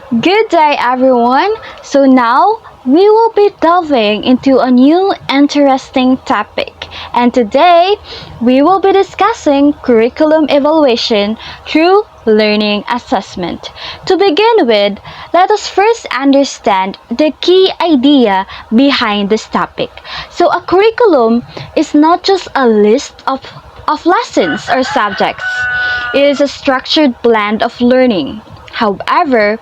Good day, everyone. So now we will be delving into a new interesting topic. And today we will be discussing curriculum evaluation through learning assessment. To begin with, let us first understand the key idea behind this topic. So a curriculum is not just a list of lessons or subjects. It is a structured blend of learning. However,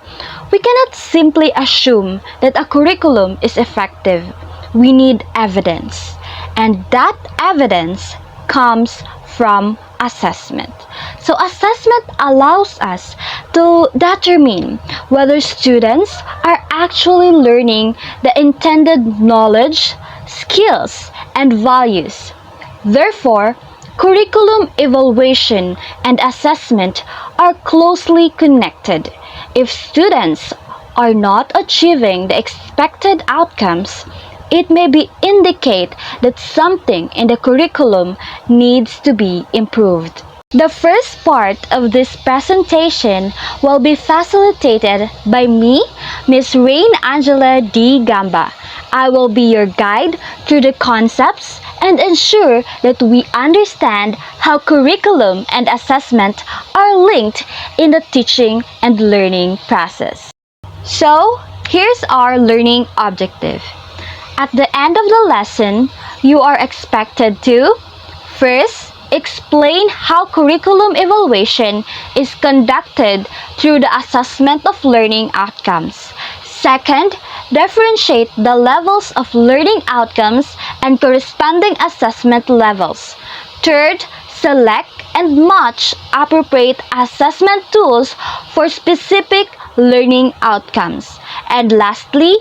we cannot simply assume that a curriculum is effective. We need evidence, and that evidence comes from assessment. So, assessment allows us to determine whether students are actually learning the intended knowledge, skills, and values. Therefore, curriculum evaluation and assessment are closely connected. If students are not achieving the expected outcomes, it may be indicate that something in the curriculum needs to be improved. The first part of this presentation will be facilitated by me, Ms. Rainn Angela D. Gamba. I will be your guide through the concepts and ensure that we understand how curriculum and assessment are linked in the teaching and learning process. So, here's our learning objective. At the end of the lesson, you are expected to first, explain how curriculum evaluation is conducted through the assessment of learning outcomes. Second, differentiate the levels of learning outcomes and corresponding assessment levels. Third, select and match appropriate assessment tools for specific learning outcomes. And lastly,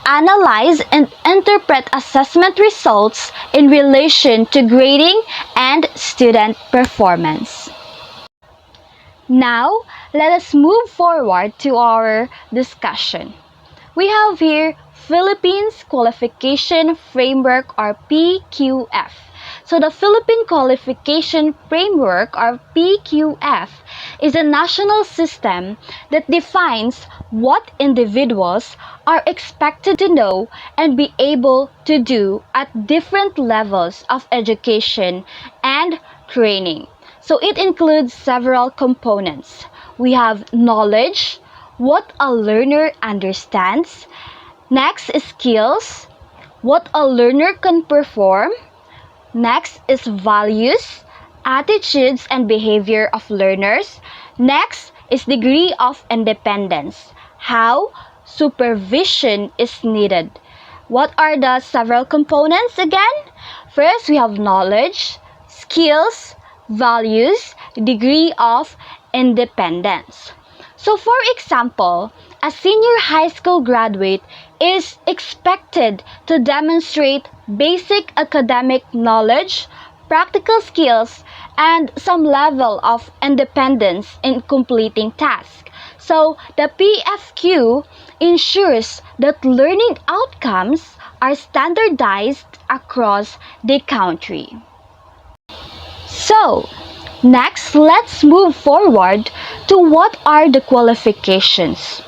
analyze and interpret assessment results in relation to grading and student performance. Now, let us move forward to our discussion. We have here Philippines Qualification Framework or PQF. So the Philippine Qualification Framework or PQF is a national system that defines what individuals are expected to know and be able to do at different levels of education and training. So it includes several components. We have knowledge, what a learner understands. Next is skills, what a learner can perform. Next is values, attitudes and behavior of learners. Next is degree of independence, how supervision is needed. What are the several components again? First, we have knowledge, skills, values, degree of independence. So for example, a senior high school graduate is expected to demonstrate basic academic knowledge, practical skills, and some level of independence in completing tasks. So the PFQ ensures that learning outcomes are standardized across the country. So, next, let's move forward to what are the qualifications.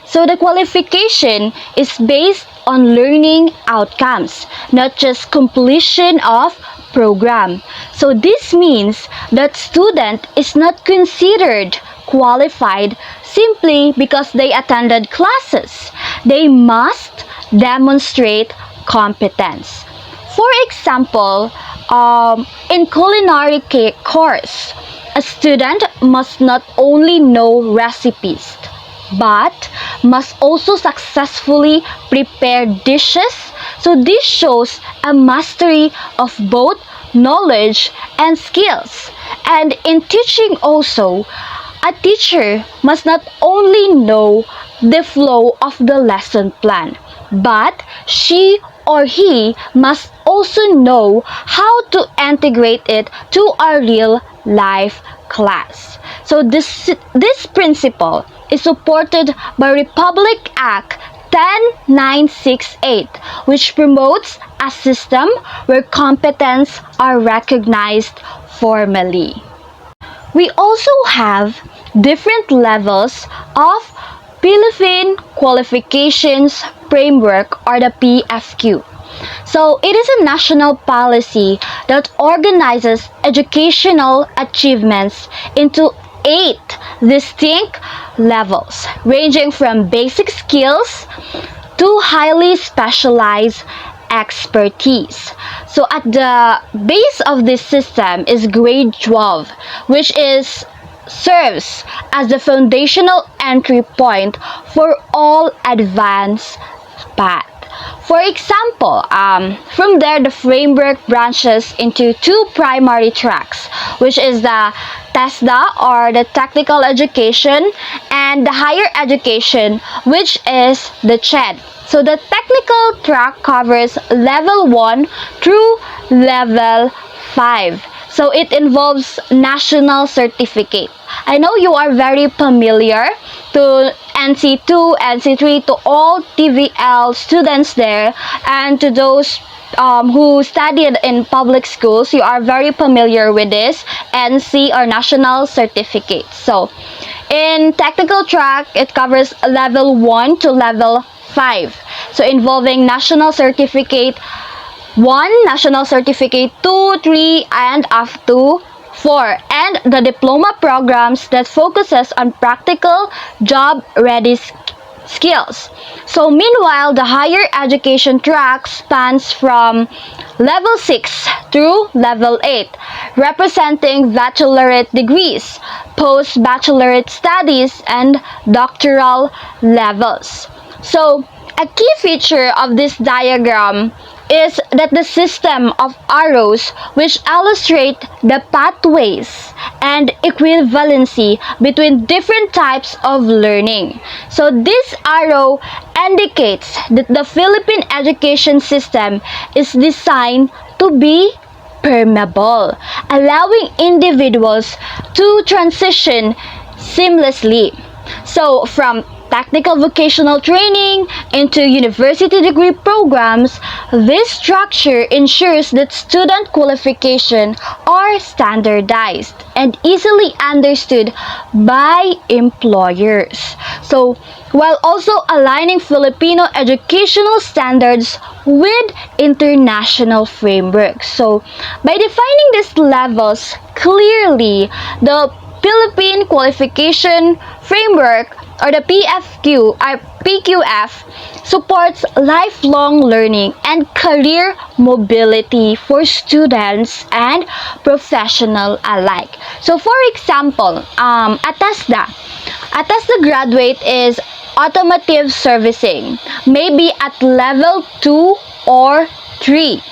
So the qualification is based on learning outcomes, not just completion of program. So this means that student is not considered qualified simply because they attended classes. They must demonstrate competence. For example, in culinary course, a student must not only know recipes, but must also successfully prepare dishes. So this shows a mastery of both knowledge and skills. And in teaching also, a teacher must not only know the flow of the lesson plan, but she or he must also know how to integrate it to a real life class. So this principle is supported by Republic Act 10968, which promotes a system where competence are recognized formally. We also have different levels of Philippine Qualifications Framework, or the PFQ. So, it is a national policy that organizes educational achievements into 8 distinct levels, ranging from basic skills to highly specialized expertise. So, at the base of this system is grade 12, which is serves as the foundational entry point for all advanced path. For example, from there the framework branches into two primary tracks, which is the TESDA, or the technical education, and the higher education, which is the CHED. So the technical track covers level 1 through level 5. So it involves national certificate. I know you are very familiar to NC2, NC3, to all TVL students there, and to those who studied in public schools, you are very familiar with this NC, or national certificate. So in technical track, it covers level 1 to level 5. So involving national certificate 1, national certificate 2, 3, and up to 4, and the diploma programs that focuses on practical job-ready skills. So meanwhile, the higher education track spans from level 6 through level 8, representing baccalaureate degrees, post-baccalaureate studies, and doctoral levels. So a key feature of this diagram is that the system of arrows which illustrate the pathways and equivalency between different types of learning. So this arrow indicates that the Philippine education system is designed to be permeable, allowing individuals to transition seamlessly. So from technical vocational training into university degree programs, this structure ensures that student qualifications are standardized and easily understood by employers. So, while also aligning Filipino educational standards with international frameworks. So, by defining these levels clearly, the Philippine Qualification Framework, or the PQF, supports lifelong learning and career mobility for students and professionals alike. So for example, a TESDA graduate is automotive servicing, maybe at level 2 or 3.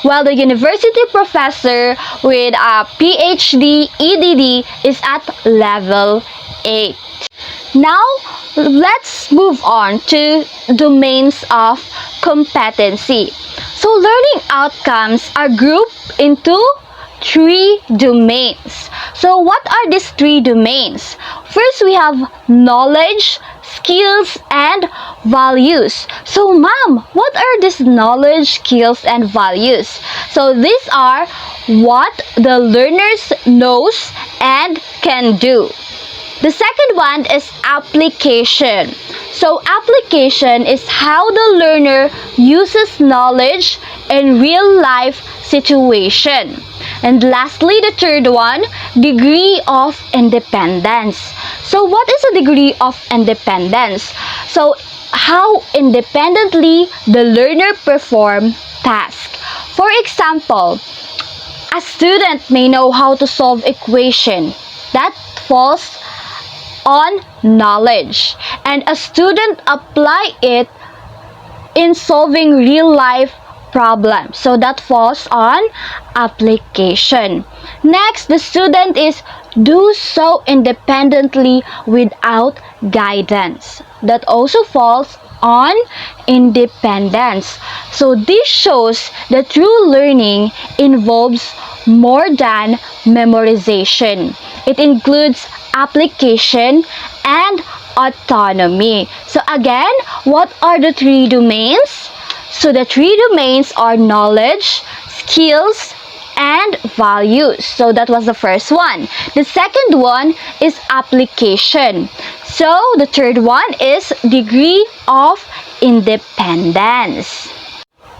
While the university professor with a PhD EDD is at level 8. Now, let's move on to domains of competency. So, learning outcomes are grouped into 3 domains. So, what are these 3 domains? First, we have knowledge, skills, and values. So, ma'am, what are these knowledge, skills, and values? So, these are what the learners knows and can do. The second one is application. So application is how the learner uses knowledge in real life situation. And lastly, the third one, degree of independence. So what is a degree of independence? So how independently the learner perform task. For example, a student may know how to solve equation. That falls on knowledge, and a student apply it in solving real life problems, so that falls on application. Next, the student is do so independently without guidance. That also falls on independence. So this shows that true learning involves more than memorization. It includes application and autonomy. So again, what are the 3 domains? So the 3 domains are knowledge, skills, and values. So that was the first one. The second one is application. So the third one is degree of independence.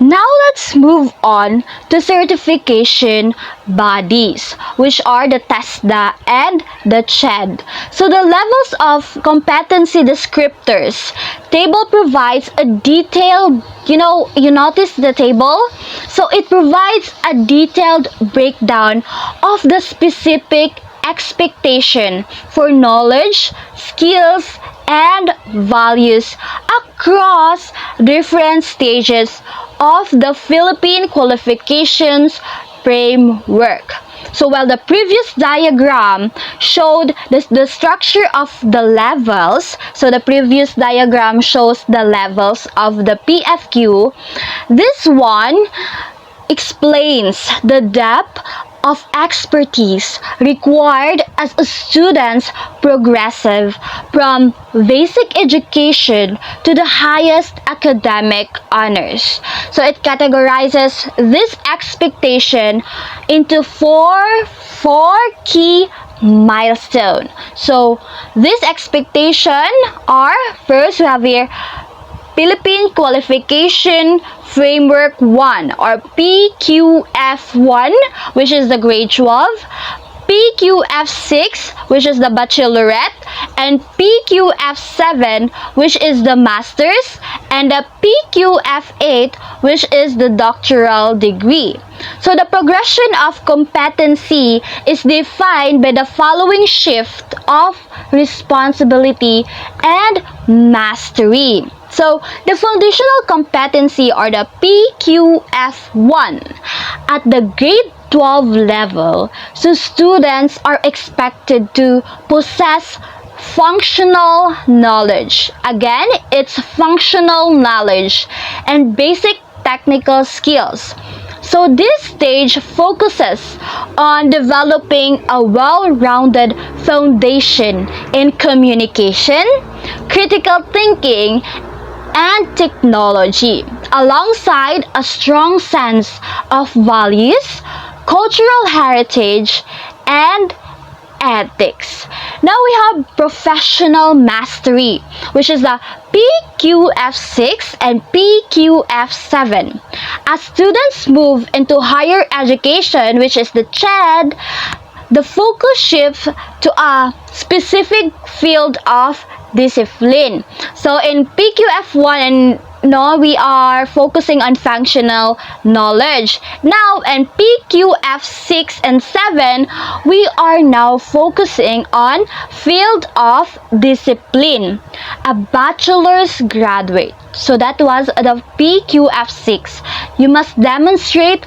Now let's move on to certification bodies, which are the TESDA and the CHED. So the levels of competency descriptors table provides a detailed, you notice the table? So it provides a detailed breakdown of the specific expectation for knowledge, skills, and values across different stages of the Philippine qualifications framework. So while the previous diagram showed the structure of the levels, so the previous diagram shows the levels of the PFQ, this one explains the depth of expertise required as a student progresses from basic education to the highest academic honors. So it categorizes this expectation into four key milestones. So this expectation are, first we have here Philippine Qualification Framework 1 or PQF1, which is the grade 12, PQF6, which is the bachelorette, and PQF7, which is the master's, and the PQF8, which is the doctoral degree. So the progression of competency is defined by the following shift of responsibility and mastery. So the foundational competency or the PQF1 at the grade 12 level, so students are expected to possess functional knowledge. Again, it's functional knowledge and basic technical skills. So this stage focuses on developing a well-rounded foundation in communication, critical thinking, and technology, alongside a strong sense of values, cultural heritage, and ethics. Now we have professional mastery, which is the PQF6 and PQF7. As students move into higher education, which is the CHED, the focus shifts to a specific field of discipline. So in PQF1 we are focusing on functional knowledge. Now in PQF6 and 7, we are now focusing on field of discipline. A bachelor's graduate. So that was the PQF6. You must demonstrate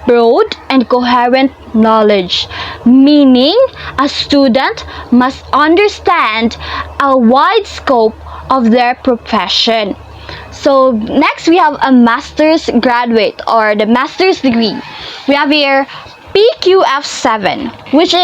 broad and coherent knowledge, meaning a student must understand a wide scope of their profession. So next we have a master's graduate or the master's degree. We have here PQF7, which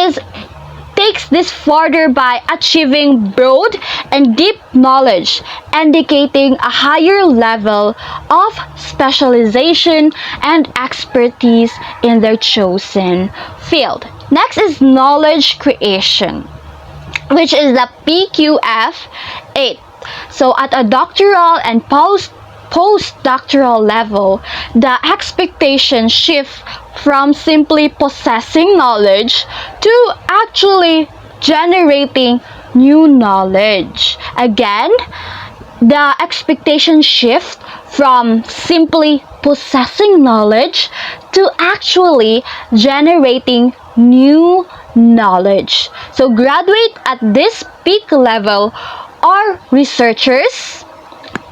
takes this further by achieving broad and deep knowledge, indicating a higher level of specialization and expertise in their chosen field. Next is knowledge creation, which is the PQF8. So at a doctoral and postdoctoral level, the expectations shift from simply possessing knowledge to actually generating new knowledge. Again, the expectation shift from simply possessing knowledge to actually generating new knowledge. So graduate at this peak level are researchers,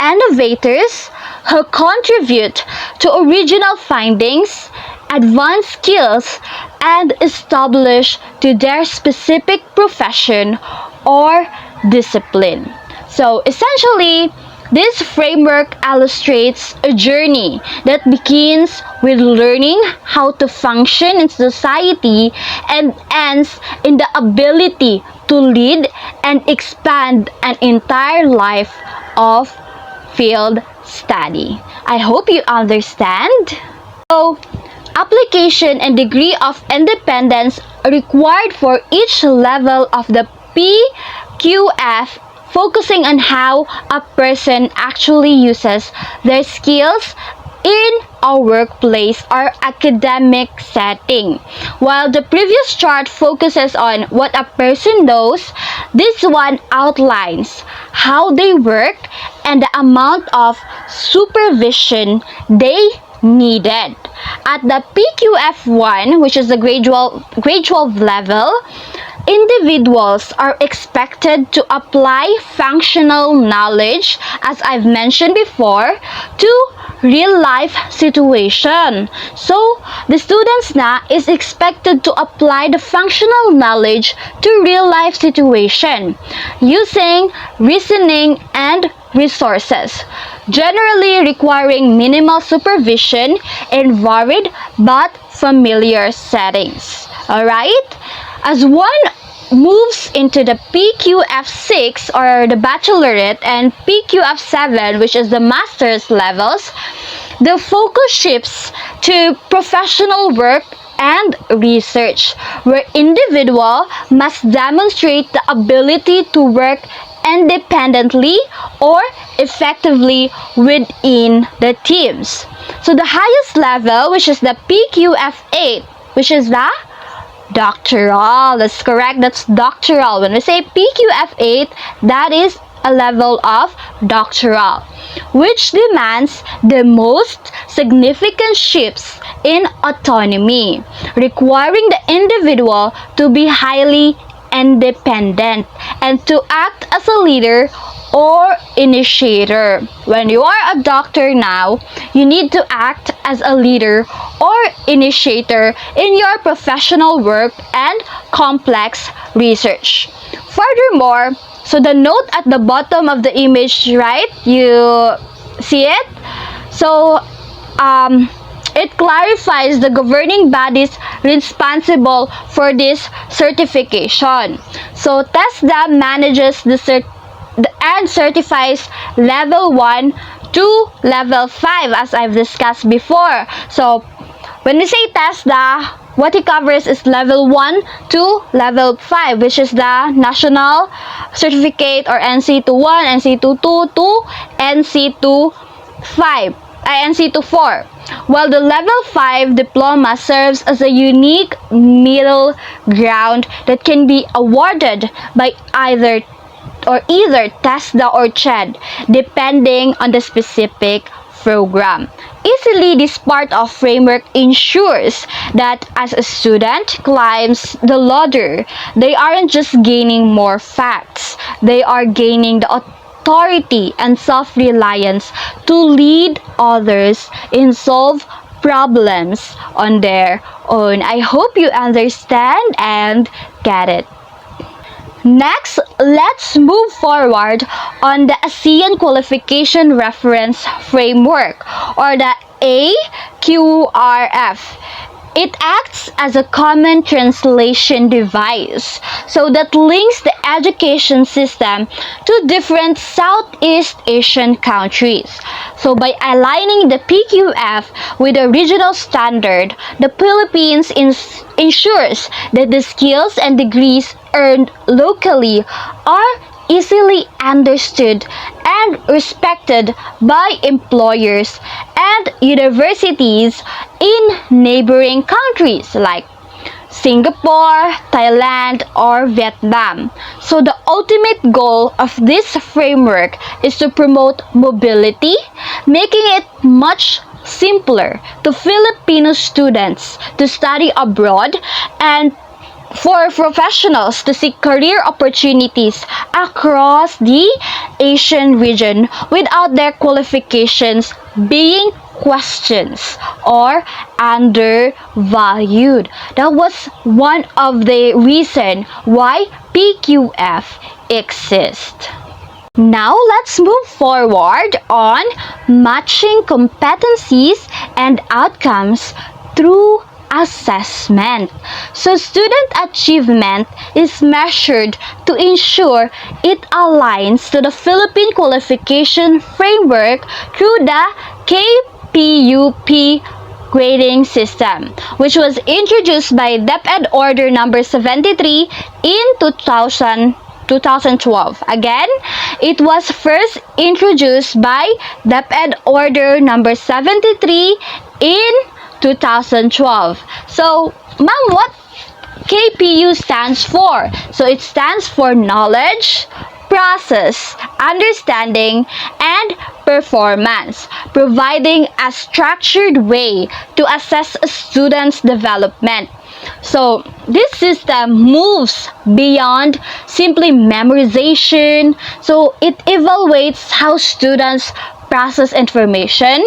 innovators who contribute to original findings, advance skills, and establish to their specific profession or discipline. So essentially, this framework illustrates a journey that begins with learning how to function in society and ends in the ability to lead and expand an entire life of field study. I hope you understand. So, application and degree of independence required for each level of the PQF, focusing on how a person actually uses their skills in a workplace or academic setting. While the previous chart focuses on what a person knows, this one outlines how they work and the amount of supervision they needed. At the PQF1, which is the grade 12 level, individuals are expected to apply functional knowledge, as I've mentioned before, to real life situation. So, the students na is expected to apply the functional knowledge to real life situation using reasoning and resources, generally requiring minimal supervision in varied but familiar settings. Alright? As one moves into the PQF6 or the baccalaureate and PQF7, which is the master's levels, the focus shifts to professional work and research, where individual must demonstrate the ability to work independently or effectively within the teams. So the highest level, which is the PQF8, which is the doctoral. That's correct. That's doctoral. When we say PQF8, that is a level of doctoral, which demands the most significant shifts in autonomy, requiring the individual to be highly independent and to act as a leader or initiator. When you are a doctor now, you need to act as a leader or initiator in your professional work and complex research. Furthermore, so the note at the bottom of the image, right? You see it? So, it clarifies the governing bodies responsible for this certification. So, TESDA manages and certifies level 1 to level 5, as I've discussed before. So, when we say TESDA, what it covers is level 1 to level 5, which is the National Certificate or NC21, NC22 to NC25, NC24. While the level 5 diploma serves as a unique middle ground that can be awarded by either TESDA or CHED, depending on the specific program. Easily, this part of framework ensures that as a student climbs the ladder, they aren't just gaining more facts, they are gaining the authority and self-reliance to lead others and solve problems on their own. I hope you understand and get it. Next, let's move forward on the ASEAN Qualification Reference Framework, or the AQRF. It acts as a common translation device so that links the education system to different Southeast Asian countries. So by aligning the PQF with the regional standard, the Philippines ensures that the skills and degrees earned locally are easily understood and respected by employers and universities in neighboring countries like Singapore, Thailand, or Vietnam. So the ultimate goal of this framework is to promote mobility, making it much simpler to Filipino students to study abroad and for professionals to seek career opportunities across the Asian region without their qualifications being questioned or undervalued. That was one of the reasons why PQF exists. Now, let's move forward on matching competencies and outcomes through assessment. So student achievement is measured to ensure it aligns to the Philippine qualification framework through the KPUP grading system, which was introduced by DepEd Order number 73 in 2012. Again, it was first introduced by DepEd Order number 73 in 2012. So, ma'am, what KPU stands for? So, it stands for knowledge, process, understanding, and performance, providing a structured way to assess a student's development. So, this system moves beyond simply memorization. So, it evaluates how students process information,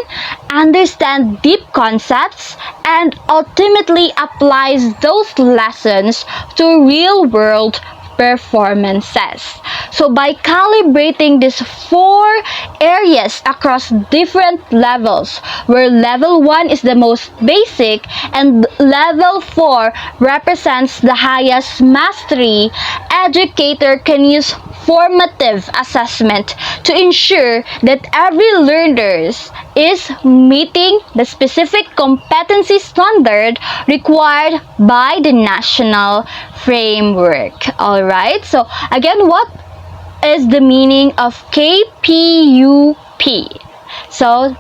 understand deep concepts, and ultimately applies those lessons to real-world performances. So by calibrating these 4 areas across different levels, where level 1 is the most basic and level 4 represents the highest mastery, educator can use formative assessment to ensure that every learner is meeting the specific competency standard required by the national framework. Alright, so again, what is the meaning of KPUP? So,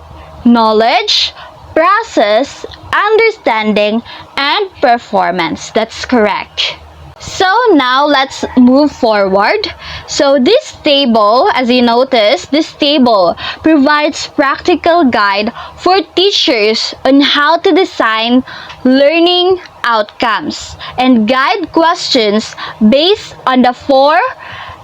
knowledge, process, understanding, and performance. That's correct. So now let's move forward. So this table, as you notice, this table provides practical guide for teachers on how to design learning outcomes and guide questions based on the 4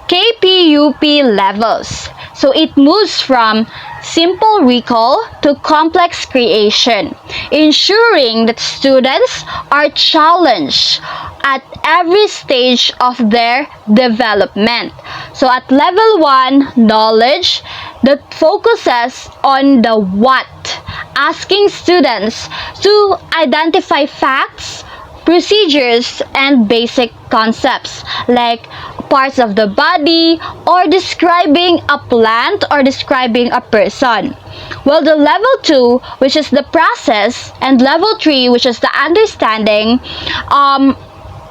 KPUP levels. So it moves from simple recall to complex creation, ensuring that students are challenged at every stage of their development. So at level 1, knowledge, that focuses on the what, asking students to identify facts, procedures, and basic concepts like parts of the body or describing a plant or describing a person. Well, the level 2, which is the process, and level 3, which is the understanding,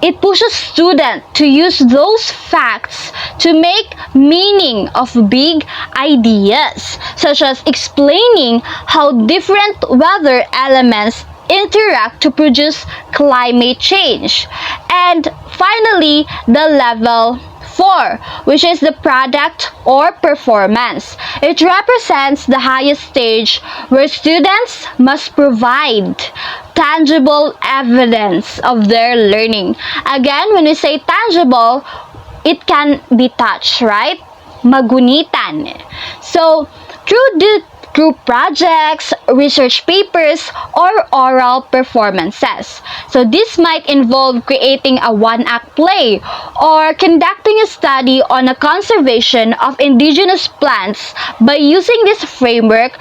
it pushes students to use those facts to make meaning of big ideas, such as explaining how different weather elements interact to produce climate change. And finally, the level 4, which is the product or performance. It represents the highest stage where students must provide tangible evidence of their learning. Again, when we say tangible, it can be touched, right? Magunitan. So, through group projects, research papers, or oral performances. So this might involve creating a one-act play or conducting a study on a conservation of indigenous plants. By using this framework,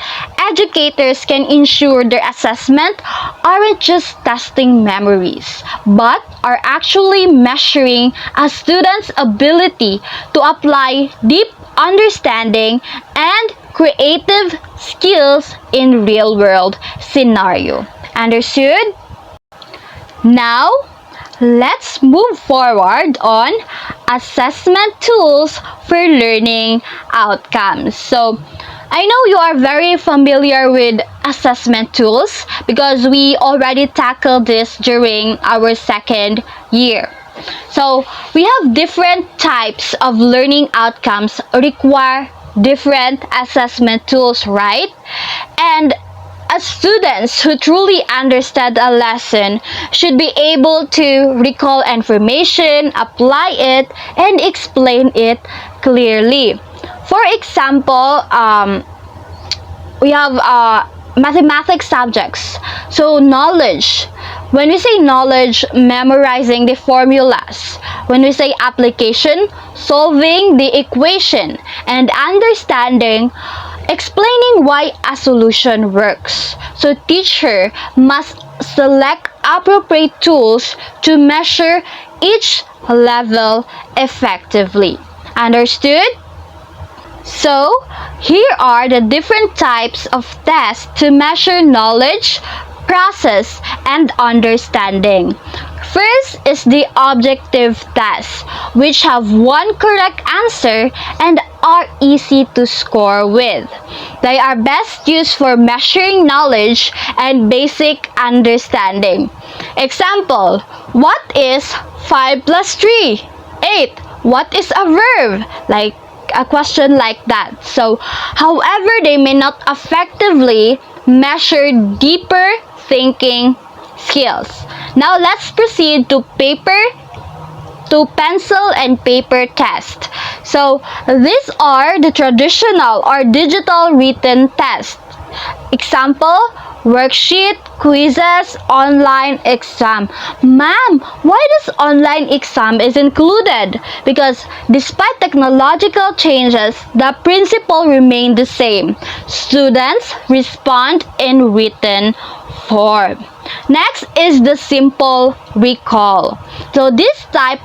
educators can ensure their assessment aren't just testing memories, but are actually measuring a student's ability to apply deep understanding and creative skills in real-world scenario. Understood? Now, let's move forward on assessment tools for learning outcomes. So, I know you are very familiar with assessment tools because we already tackled this during our second year. So, we have different types of learning outcomes require different assessment tools, right? And as students who truly understand a lesson should be able to recall information, apply it, and explain it clearly. For example, we have mathematics subjects. So knowledge. When we say knowledge, memorizing the formulas. When we say application, solving the equation. And understanding, explaining why a solution works. So teacher must select appropriate tools to measure each level effectively. Understood? So, here are the different types of tests to measure knowledge, process, and understanding. First is the objective tests, which have one correct answer and are easy to score with. They are best used for measuring knowledge and basic understanding. Example, what is 5 plus 3? 8. What is a verb? Like a question like that. So, however, they may not effectively measure deeper thinking skills. Now, let's proceed to pencil and paper test. So, these are the traditional or digital written tests. Example, worksheet, quizzes, online exam. Ma'am, why does online exam is included? Because despite technological changes, the principle remained the same. Students respond in written form. Next is the simple recall. So this type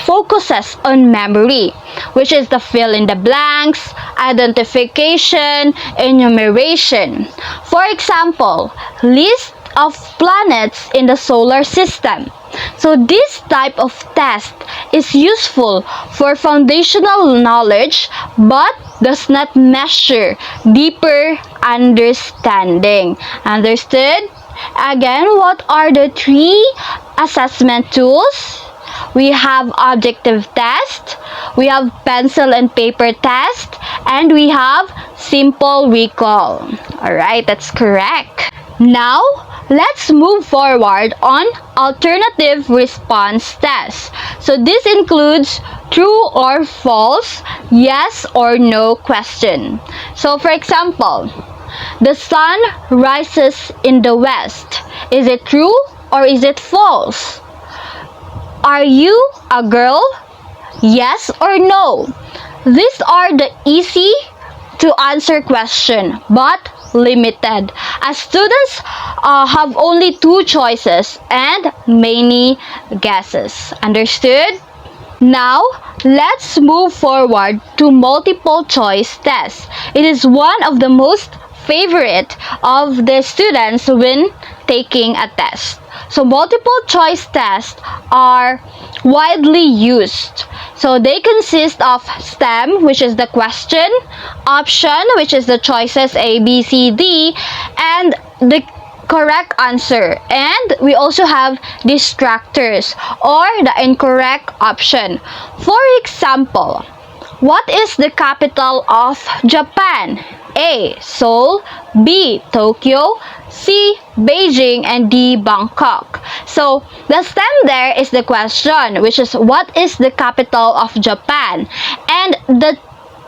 focuses on memory, which is the fill in the blanks, identification, enumeration. For example, list of planets in the solar system. So this type of test is useful for foundational knowledge but does not measure deeper understanding. Understood? Again, what are the 3 assessment tools? We have objective test, we have pencil and paper test, and we have simple recall. Alright, that's correct. Now, let's move forward on alternative response test. So this includes true or false, yes or no question. So for example, the sun rises in the west. Is it true or is it false? Are you a girl? Yes or no? These are the easy to answer question but limited, as students have only 2 choices and many guesses. Understood? Now, let's move forward to multiple choice tests. It is one of the most favorite of the students when taking a test. So multiple choice tests are widely used. So they consist of STEM, which is the question, option, which is the choices A, B, C, D, and the correct answer. And we also have distractors or the incorrect option. For example, what is the capital of Japan? A. Seoul, B. Tokyo, C. Beijing, and D. Bangkok. So, the STEM there is the question, which is what is the capital of Japan? And the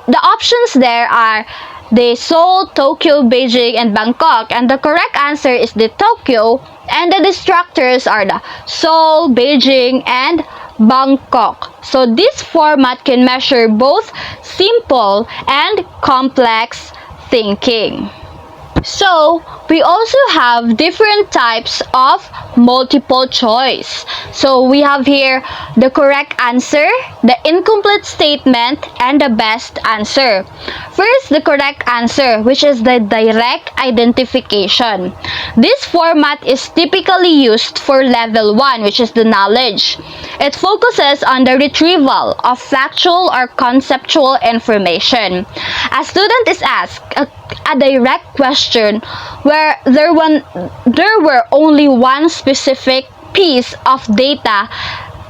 options there are the Seoul, Tokyo, Beijing, and Bangkok. And the correct answer is the Tokyo. And the distractors are the Seoul, Beijing, and Bangkok. So, this format can measure both simple and complex thinking. So, we also have different types of multiple choice. So, we have here the correct answer, the incomplete statement, and the best answer. First, the correct answer, which is the direct identification. This format is typically used for level 1, which is the knowledge. It focuses on the retrieval of factual or conceptual information. A student is asked a direct question where there were only one specific piece of data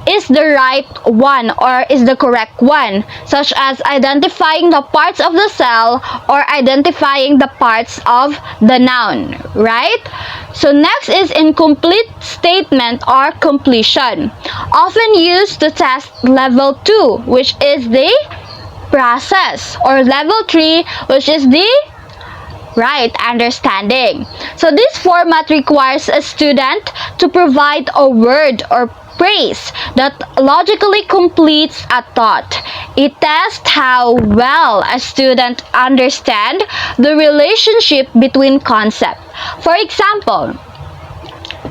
is the right one or is the correct one, such as identifying the parts of the cell or identifying the parts of the noun, right? So next is incomplete statement or completion, often used to test level 2, which is the process, or level 3, which is the right understanding. So this format requires a student to provide a word or phrase that logically completes a thought. It tests how well a student understands the relationship between concepts. For example,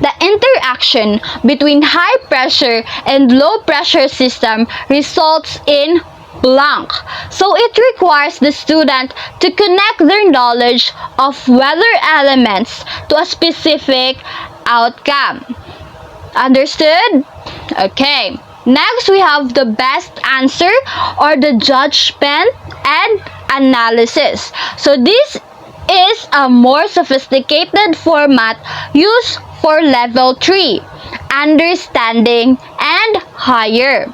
the interaction between high pressure and low pressure system results in blank. So it requires the student to connect their knowledge of weather elements to a specific outcome. Understood? Okay. Next, we have the best answer or the judgment and analysis. So this is a more sophisticated format used for level 3, understanding and higher.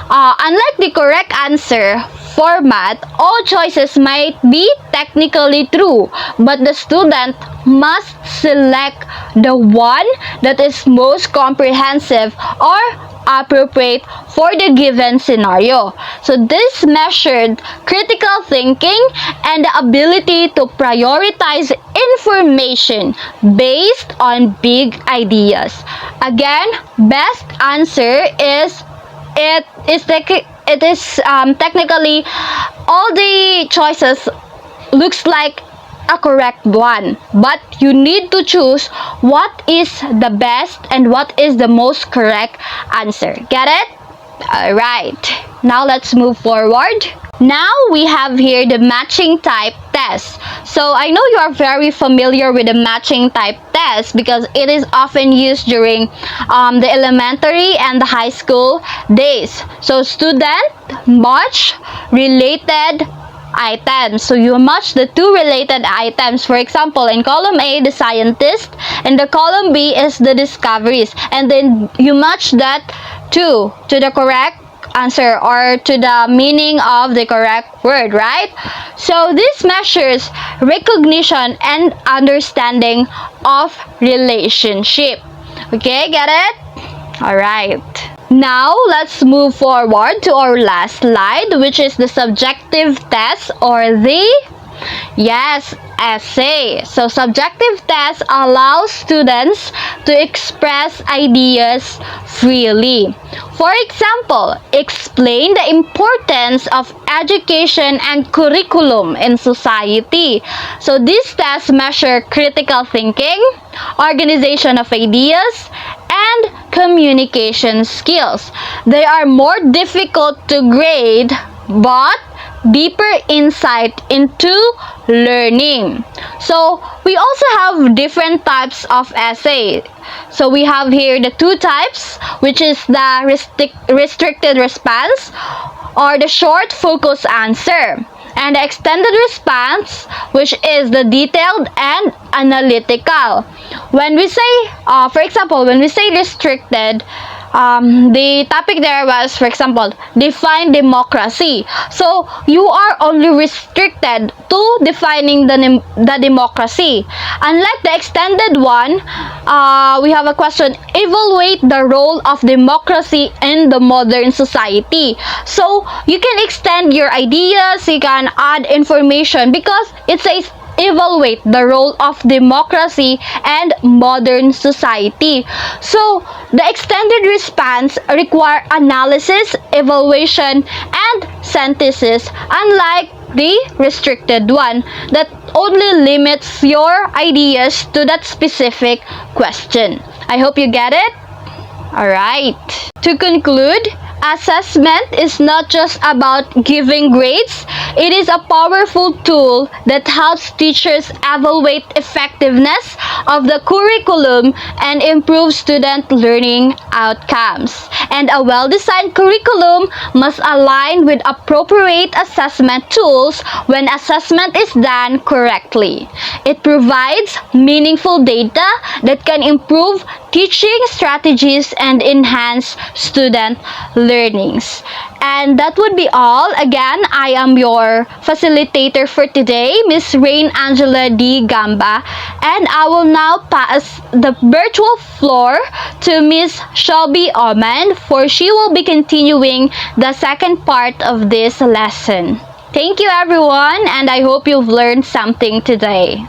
Unlike the correct answer format, all choices might be technically true, but the student must select the one that is most comprehensive or appropriate for the given scenario. So this measured critical thinking and the ability to prioritize information based on big ideas. Again, best answer is technically all the choices looks like a correct one, but you need to choose what is the best and what is the most correct answer. Get it? Alright, now let's move forward. Now we have here the matching type test. So I know you are very familiar with the matching type test because it is often used during the elementary and the high school days. So student match related items. So you match the two related items. For example, in column A, the scientist, and the column B is the discoveries. And then you match that to the correct answer or to the meaning of the correct word, right? So this measures recognition and understanding of relationship. Okay, get it? Alright. Now, let's move forward to our last slide, which is the subjective test or the essay. So, subjective test allows students to express ideas freely. For example, explain the importance of education and curriculum in society. So, these tests measure critical thinking, organization of ideas, and communication skills. They are more difficult to grade, but deeper insight into learning. So we also have different types of essay. So we have here the two types, which is the restricted response or the short focus answer, and the extended response, which is the detailed and analytical. When we say, for example, when we say restricted, the topic there was, for example, define democracy. So you are only restricted to defining the democracy. Unlike the extended one, we have a question, evaluate the role of democracy in the modern society. So you can extend your ideas, you can add information because it says evaluate the role of democracy and modern society. So the extended response require analysis, evaluation, and synthesis, unlike the restricted one that only limits your ideas to that specific question. I hope you get it. Alright. To conclude, assessment is not just about giving grades. It is a powerful tool that helps teachers evaluate effectiveness of the curriculum and improve student learning outcomes. And a well-designed curriculum must align with appropriate assessment tools when assessment is done correctly. It provides meaningful data that can improve teaching strategies and enhance student learnings. And that would be all. Again, I am your facilitator for today, Miss Rainn Angela D. Gamba, and I will now pass the virtual floor to Miss Shelby Oman, for she will be continuing the second part of this lesson. Thank you everyone, and I hope you've learned something today.